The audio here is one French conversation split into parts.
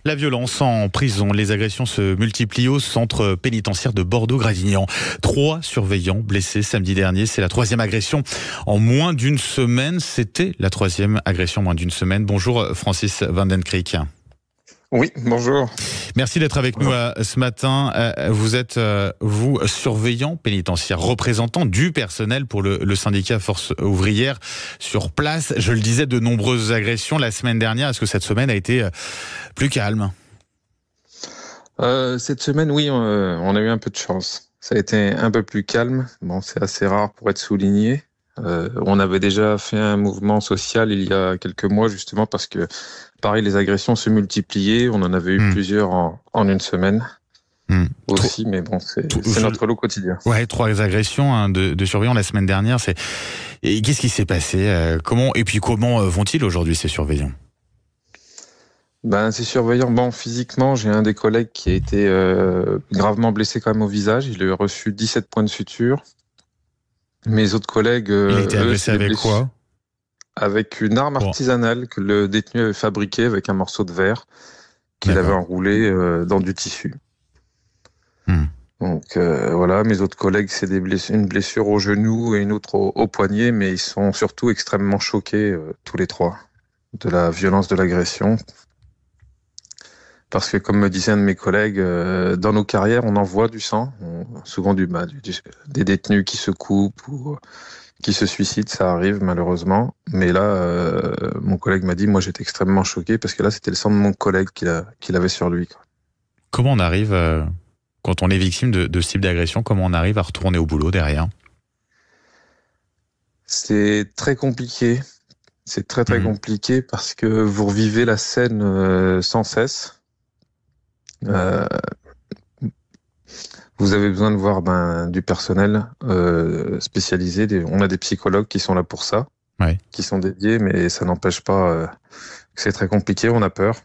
La violence en prison, les agressions se multiplient au centre pénitentiaire de Bordeaux-Gradignan. 3 surveillants blessés samedi dernier. C'est la 3e agression en moins d'une semaine. C'était la 3e agression en moins d'une semaine. Bonjour Francis Van den Creek. Oui, bonjour. Merci d'être avec nous ce matin. Vous êtes, vous, surveillant pénitentiaire, représentant du personnel pour le syndicat Force ouvrière sur place. Je le disais, de nombreuses agressions la semaine dernière. Est-ce que cette semaine a été plus calme ? Cette semaine, oui, on a eu un peu de chance. Ça a été un peu plus calme. Bon, c'est assez rare pour être souligné. On avait déjà fait un mouvement social il y a quelques mois, justement, parce que, pareil, les agressions se multipliaient. On en avait eu plusieurs en une semaine aussi, mais bon, c'est notre lot quotidien. Ouais, 3 agressions de surveillants la semaine dernière. Et qu'est-ce qui s'est passé ? Comment vont-ils aujourd'hui, ces surveillants ? Ces surveillants, physiquement, j'ai un des collègues qui a été gravement blessé quand même au visage. Il a reçu 17 points de suture. Mes autres collègues... Il a été agressé avec quoi ? Avec une arme artisanale que le détenu avait fabriquée avec un morceau de verre qu'il avait enroulé dans du tissu. Donc voilà, mes autres collègues, c'est une blessure au genou et une autre au poignet, mais ils sont surtout extrêmement choqués, tous les 3, de la violence de l'agression. Parce que, comme me disait un de mes collègues, dans nos carrières, on en voit du sang, souvent des détenus qui se coupent ou qui se suicident, ça arrive malheureusement. Mais là, mon collègue m'a dit, moi j'étais extrêmement choqué parce que là, c'était le sang de mon collègue qu'il avait sur lui. Comment on arrive, quand on est victime de ce type d'agression, comment on arrive à retourner au boulot derrière ? C'est très compliqué. C'est très compliqué parce que vous revivez la scène sans cesse. Vous avez besoin de voir du personnel spécialisé. On a des psychologues qui sont là pour ça, qui sont dédiés, mais ça n'empêche pas que c'est très compliqué. On a peur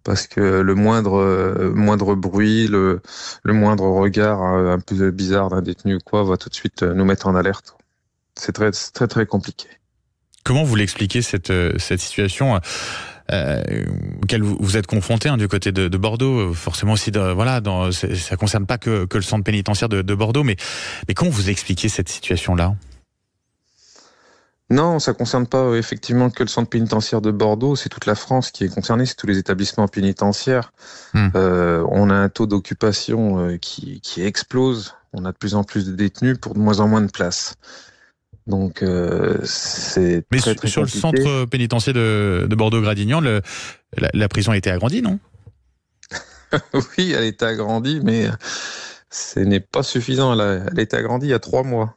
parce que le moindre bruit, le moindre regard un peu bizarre d'un détenu ou quoi va tout de suite nous mettre en alerte. C'est très très très compliqué. Comment vous l'expliquez cette situation auquel vous êtes confronté du côté de Bordeaux, forcément aussi ça concerne pas que le centre pénitentiaire de Bordeaux, mais comment vous expliquez cette situation-là ? Non, ça concerne pas effectivement que le centre pénitentiaire de Bordeaux, c'est toute la France qui est concernée, c'est tous les établissements pénitentiaires. On a un taux d'occupation qui explose, on a de plus en plus de détenus pour de moins en moins de places. Donc c'est très compliqué. Sur le centre pénitentiaire de Bordeaux-Gradignan, la prison a été agrandie, non ? Oui, elle a été agrandie, mais ce n'est pas suffisant. Elle a été agrandie il y a 3 mois.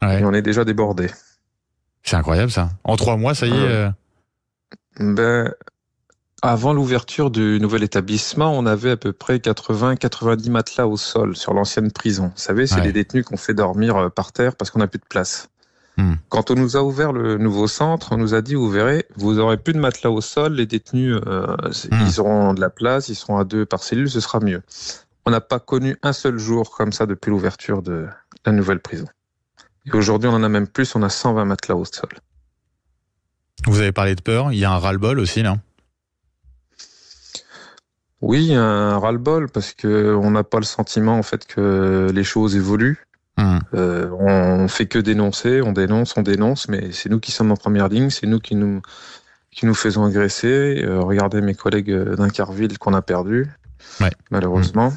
Et on est déjà débordé. C'est incroyable ça. En 3 mois, ça y est. Avant l'ouverture du nouvel établissement, on avait à peu près 80-90 matelas au sol sur l'ancienne prison. Vous savez, c'est les détenus qu'on fait dormir par terre parce qu'on n'a plus de place. Quand on nous a ouvert le nouveau centre, on nous a dit, vous verrez, vous aurez plus de matelas au sol, les détenus, ils auront de la place, ils seront à 2 par cellule, ce sera mieux. On n'a pas connu un seul jour comme ça depuis l'ouverture de la nouvelle prison. Et aujourd'hui, on en a même plus, on a 120 matelas au sol. Vous avez parlé de peur, il y a un ras-le-bol aussi, là ? Oui, un ras-le-bol, parce qu'on n'a pas le sentiment en fait que les choses évoluent. On fait que dénoncer, on dénonce, mais c'est nous qui sommes en première ligne, c'est nous qui nous faisons agresser. Regardez mes collègues d'Incarville qu'on a perdus, malheureusement.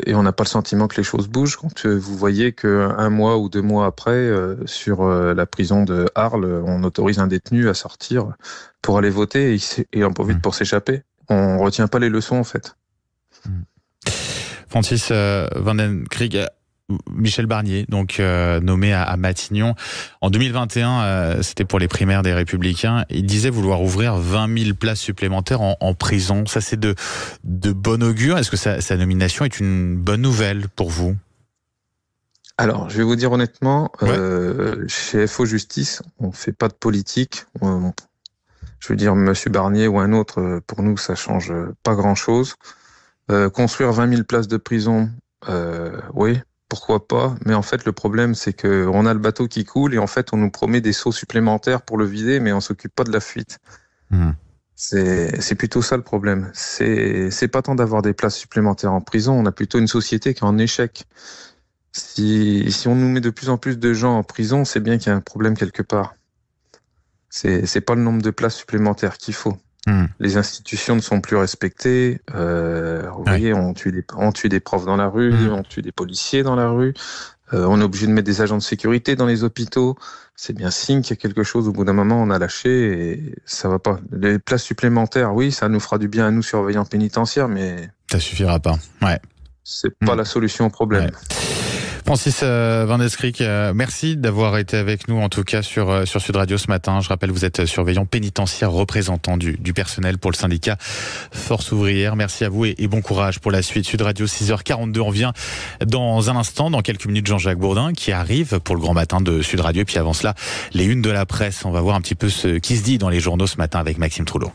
Et on n'a pas le sentiment que les choses bougent. Quand vous voyez qu'un mois ou 2 mois après, sur la prison de Arles, on autorise un détenu à sortir pour aller voter et en profite pour s'échapper. On retient pas les leçons en fait. Francis Van den Creek, Michel Barnier, donc nommé à Matignon. En 2021, c'était pour les primaires des Républicains. Il disait vouloir ouvrir 20 000 places supplémentaires en prison. Ça, c'est de bon augure. Est-ce que sa nomination est une bonne nouvelle pour vous ? Alors, je vais vous dire honnêtement, chez FO Justice, on fait pas de politique. Je veux dire, Monsieur Barnier ou un autre, pour nous, ça change pas grand-chose. Construire 20 000 places de prison, oui, pourquoi pas. Mais en fait, le problème, c'est que on a le bateau qui coule et en fait, on nous promet des seaux supplémentaires pour le vider, mais on s'occupe pas de la fuite. C'est plutôt ça le problème. C'est pas tant d'avoir des places supplémentaires en prison, on a plutôt une société qui est en échec. Si on nous met de plus en plus de gens en prison, c'est bien qu'il y a un problème quelque part. C'est pas le nombre de places supplémentaires qu'il faut. Les institutions ne sont plus respectées. Vous voyez, on tue des profs dans la rue, on tue des policiers dans la rue. On est obligé de mettre des agents de sécurité dans les hôpitaux. C'est bien signe qu'il y a quelque chose. Au bout d'un moment, on a lâché et ça va pas. Les places supplémentaires, oui, ça nous fera du bien à nous, surveillants pénitentiaires, mais ça suffira pas. Ouais. C'est pas la solution au problème. Ouais. Francis Van Deschrick, merci d'avoir été avec nous en tout cas sur Sud Radio ce matin. Je rappelle, vous êtes surveillant pénitentiaire, représentant du personnel pour le syndicat Force Ouvrière. Merci à vous et bon courage pour la suite. Sud Radio 6h42, on revient dans un instant, dans quelques minutes, Jean-Jacques Bourdin qui arrive pour le grand matin de Sud Radio. Et puis avant cela, les unes de la presse. On va voir un petit peu ce qui se dit dans les journaux ce matin avec Maxime Troulot.